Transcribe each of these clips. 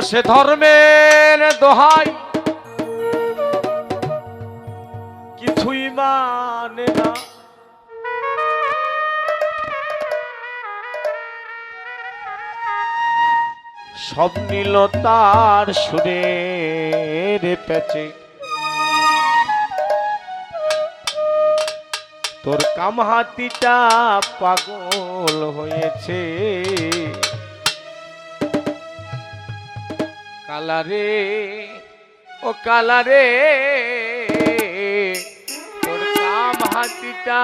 সে ধর্মের দোহাই কিছুই মানে না, সব নিল তার সুরের প্যাচে। তোর কামহাতিটা পাগল হয়েছে, কালারে ও কালারে, তোর কামহাতিটা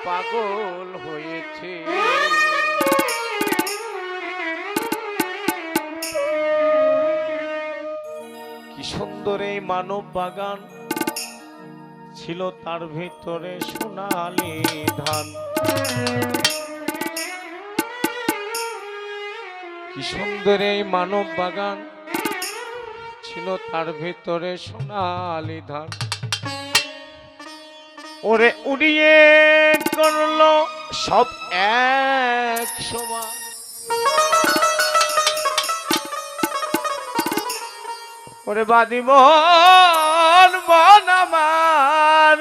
পাগল হয়েছে। কি সুন্দর এই মানব বাগান, ছিল তার ভিতরে সোনালি ধান। কি সুন্দর এই মানব বাগান, ছিল তার ভিতরে সোনালি ধান। ওরে উড়িয়ে করলো সব এক সমান, ওরে বাদি মন মন আমার,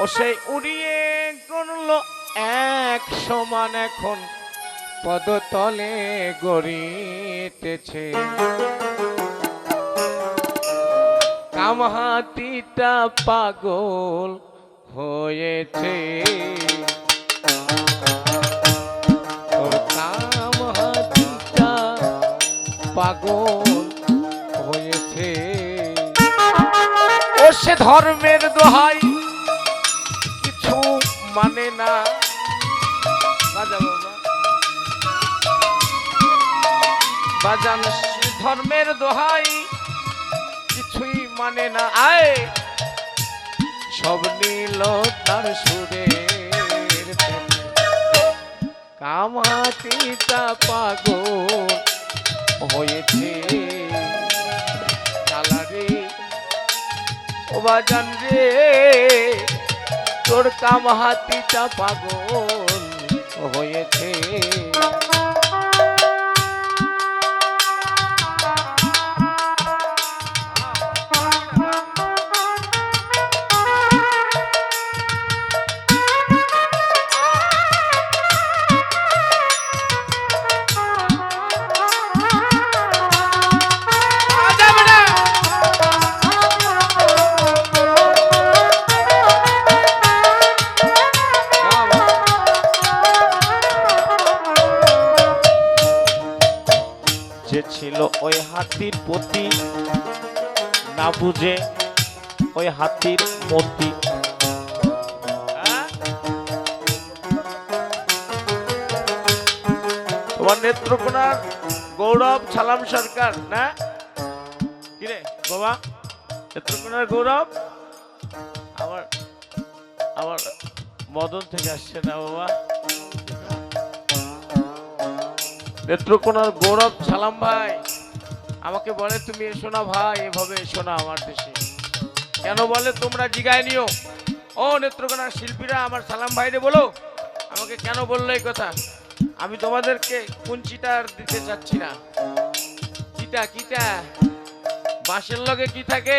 ও সেই উড়িয়ে করলো এক সমান, এখন পদতলে গড়িতেছে। কামহাতিটা পাগল হয়েছে, তোর কামহাতিটা পাগল হয়েছে। ও সে ধর্মের দোহাই কিছু মানে না, বাজান সে ধর্মের দোহাই কিছুই মানে না। আয় সব নীল তার সুরের, কামহাতিটা পাগল হয়েছে। কালারে ও বাজান রে, তোর কামহাতিটা পাগল হয়েছে। যে ছিল ওই হাতির প্রতি, না বুঝে ওই হাতির মতি। তোমার নেত্রকোনার গৌরব ছালাম সরকার না, কিরে বাবা? নেত্রকোনার গৌরব আমার আমার মদন থেকে আসছে না বাবা? নেত্রকোনার গৌরব সালাম ভাই আমাকে বলে, তুমি এসো না ভাই, এভাবে এসো না আমার দেশে। কেন বলে তোমরা জিগায় নিও। ও নেত্রকোনার শিল্পীরা আমার সালাম ভাইরে বলো, আমাকে কেন বললো এই কথা? আমি তোমাদেরকে কুঞ্চিটা আর দিতে চাচ্ছি না। কিটা কিটা বাঁশের লগে কি থাকে,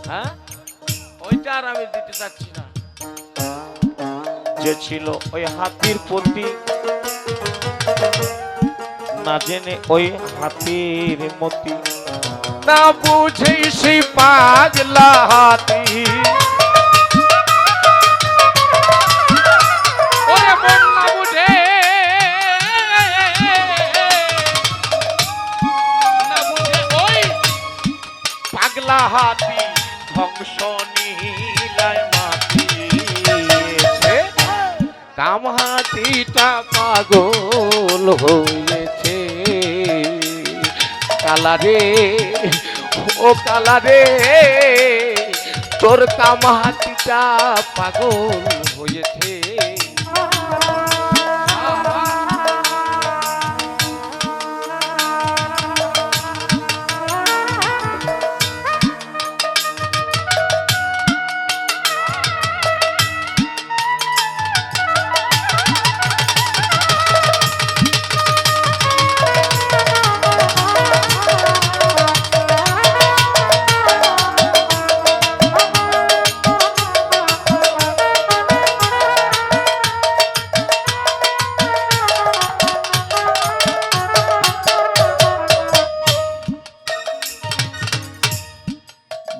হ্যাঁ, ওইটা আর আমি দিতে চাচ্ছি না। যে ছিল ওই হাতির প্রতি, না জেনে ওই হাতির মতি, না বুঝে সেই পাগলা হাতি। ওরে মন না বুঝে, না বুঝে ওই পাগলা হাতি ধ্বংস নীলায় মাটি। কামহাতিটা পাগল হয়েছে। কালারে ও কালারে, তোর কামহাতিটা পাগল হয়েছে।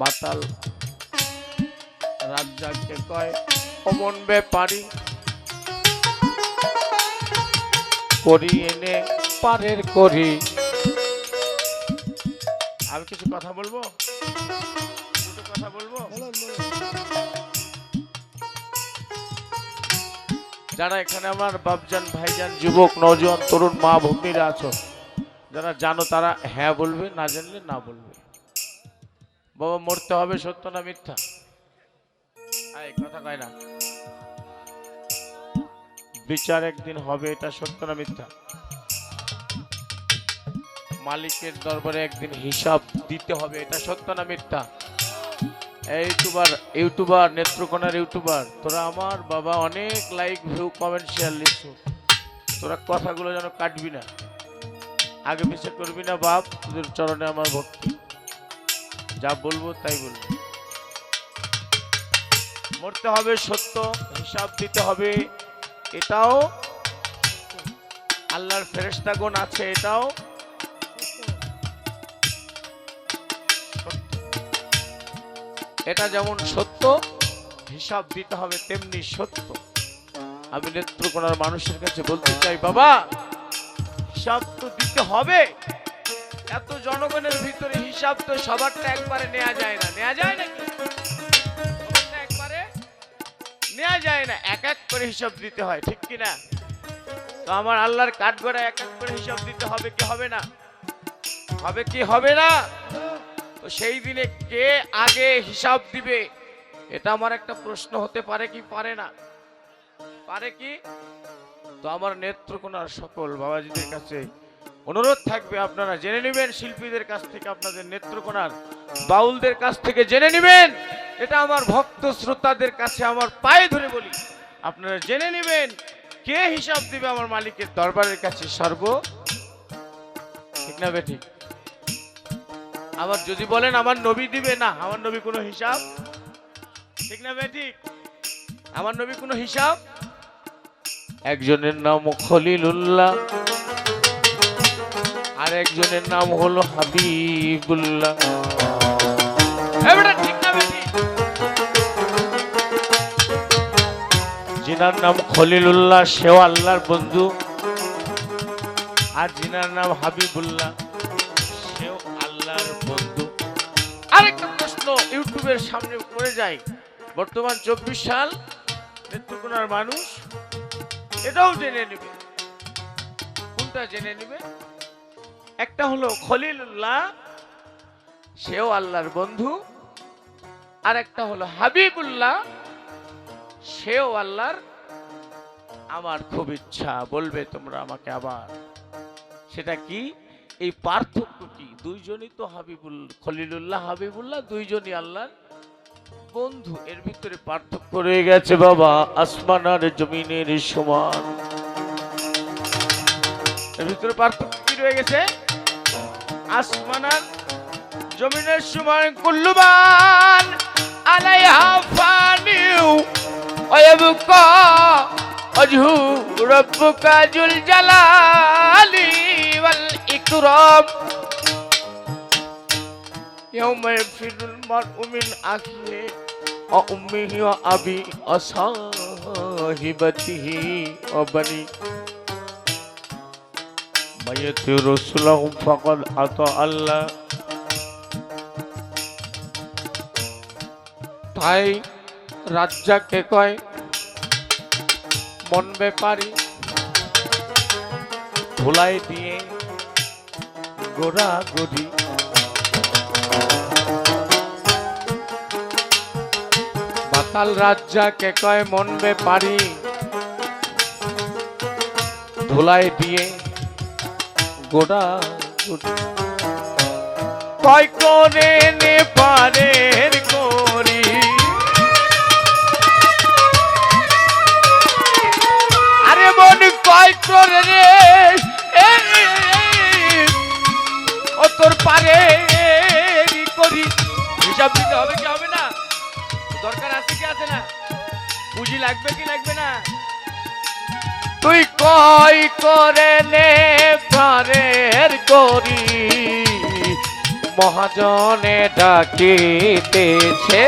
মাতাল রাজ্জাককে কয় অমন ব্যাপারী করি এনে পারের করি। আমি কিছু কথা বলবো, দুটো কথা বলবো। যারা এখানে আমার বাপজান ভাইজান যুবক নওজোয়ান তরুণ মা ভগ্নীরা আছো, যারা জানো তারা হ্যাঁ বলবে, না জানলে না বলবে। বাবা মরতে হবে সত্য না মিথ্যা? এই কথা কয় না। বিচার একদিন হবে, এটা সত্য না মিথ্যা? মালিকের দরবারে একদিন হিসাব দিতে হবে, এটা সত্য না মিথ্যা? ইউটিউবার নেত্রকোনার ইউটিউবার তোরা আমার বাবা অনেক লাইক ভিউ কমেন্ট শেয়ার লিখছো, তোরা কথাগুলো যেন কাটবি না, আগে পিছে করবি না বাপ। তোদের চরণে আমার ভক্তি, যা বলবো তাই বলবো। মরতে হবে সত্য, হিসাব দিতে হবে, এটাও আল্লাহর ফেরেশতাগণ আছে, এটাও এটা যেমন সত্য হিসাব দিতে হবে তেমনি সত্য। আমি নেত্রকোনার মানুষের কাছে বলতে চাই বাবা হিসাব তো দিতে হবে। এত জনগণের ভিতরে হিসাব তো সবারটা একবারে নেওয়া যায় না, নেওয়া যায় নাকি? সবারটা একবারে নেওয়া যায় না, এক এক করে হিসাব দিতে হয়, ঠিক কি না? তো আমার আল্লাহর কাঠগড়া এক এক করে হিসাব দিতে হবে কি হবে না? হবে কি হবে না? তো সেই দিনে কে আগে হিসাব দিবে, এটা আমার একটা প্রশ্ন হতে পারে কি পারে না? পারে কি? তো আমার নেত্রকোনার সকল বাবাজিদের কাছে অনুরোধ থাকবে, আপনারা জেনে নেবেন, শিল্পীদের কাছ থেকে, আপনাদের নেত্রকোনার বাউলদের কাছ থেকে জেনে নেবেন। এটা আমার ভক্ত শ্রোতাদের কাছে আমার পায়ে ধরে বলি, আপনারা জেনে নেবেন কে হিসাব দিবে আমার মালিকের দরবারের কাছে সর্ব, ঠিক না বেঠিক? আবার যদি বলেন আমার নবী দিবে, না আমার নবী কোনো হিসাব, ঠিক না বেঠিক? আমার নবী কোনো হিসাব। একজনের নাম খলিলুল্লাহ আর একজনের নাম হলো হাবিবুল্লাহ, ঠিক না বেঠিক? যিনার নাম খলিলুল্লাহ সেও আল্লাহর বন্ধু, আর যিনার নাম হাবিবুল্লাহ সেও আল্লাহর বন্ধু। আরেকটা প্রশ্ন ইউটিউবের সামনে করে যাই, বর্তমান 24 সাল নেত্রকোনার মানুষ এটাও জেনে নেবে। কোনটা জেনে নেবে? একটা হলো খলিলুল্লাহ সেও আল্লাহর বন্ধু, আর একটা হলো হাবিবুল্লাহ সেও আল্লাহর। আমার খুব ইচ্ছা বলবে তোমরা আমাকে আবার, সেটা কি? এই পার্থক্য কি? দুইজনই তো খলিলুল্লাহ হাবিবুল্লাহ, দুইজনই আল্লাহর বন্ধু। এর ভিতরে পার্থক্য রয়ে গেছে বাবা আসমান আর জমিনের সমান। এর ভিতরে পার্থক্য কি রয়ে গেছে? আসমান আর জমিনের সমান। কুল্লুমান আলাইহা ফানিউ ওয়া ইয়াবকা ওয়াজহু রাব্বুকা যুল জালালি ওয়াল ইকরাম। يوم يفر المرء من أخيه وأمه وأبيه وصاحبته وبنيه من يطع رسولهم فقد أطاع الله। তাই রাজ্জাককে কয় মন ব্যাপারী ধুলাই দিয়ে গোড়া গড়ি। মাতাল রাজ্জাককে কয় মন ব্যাপারী ধুলাই দিয়ে গোড়া গড়ি। কয় করে নে পারের করি, আরে মন কয় করে রে ও তোর পারে করি। হিসাব দিতে হবে কি হবে না? দরকার আছে কি আছে না? পুঁজি লাগবে কি লাগবে না? তুই কয় করে নে পারের করি, মহাজনে ডাকিতেছে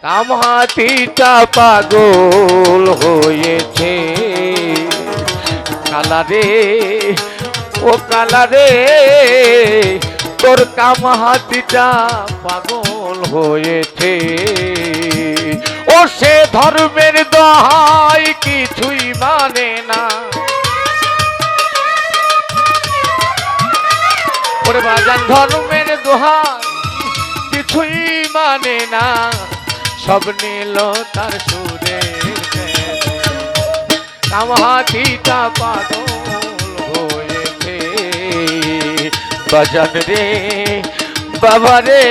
কামহাতিটা পাগল হয়েছে কালারে ও কালারে তোর কামহাতিটা পাগল হয়েছে ও সে ধর্মের দোহাই কিছুই মানে না ওরে বাজান ধর্মের দোহাই কিছুই মানে না সব নিল তার সুরের কামহাতিটা পাগল হয়েছে বাজান রে বাবা রে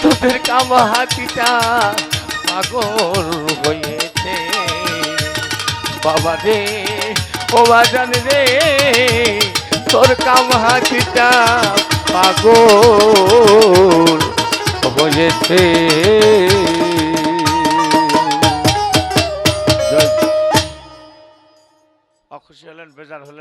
তোদের কামহাতিটা পাগল হয়েছে বাবা রে ও বাজান রে তোর কামহাতিটা পাগল হয়েছে অখুশি হলেন বেজার হলেন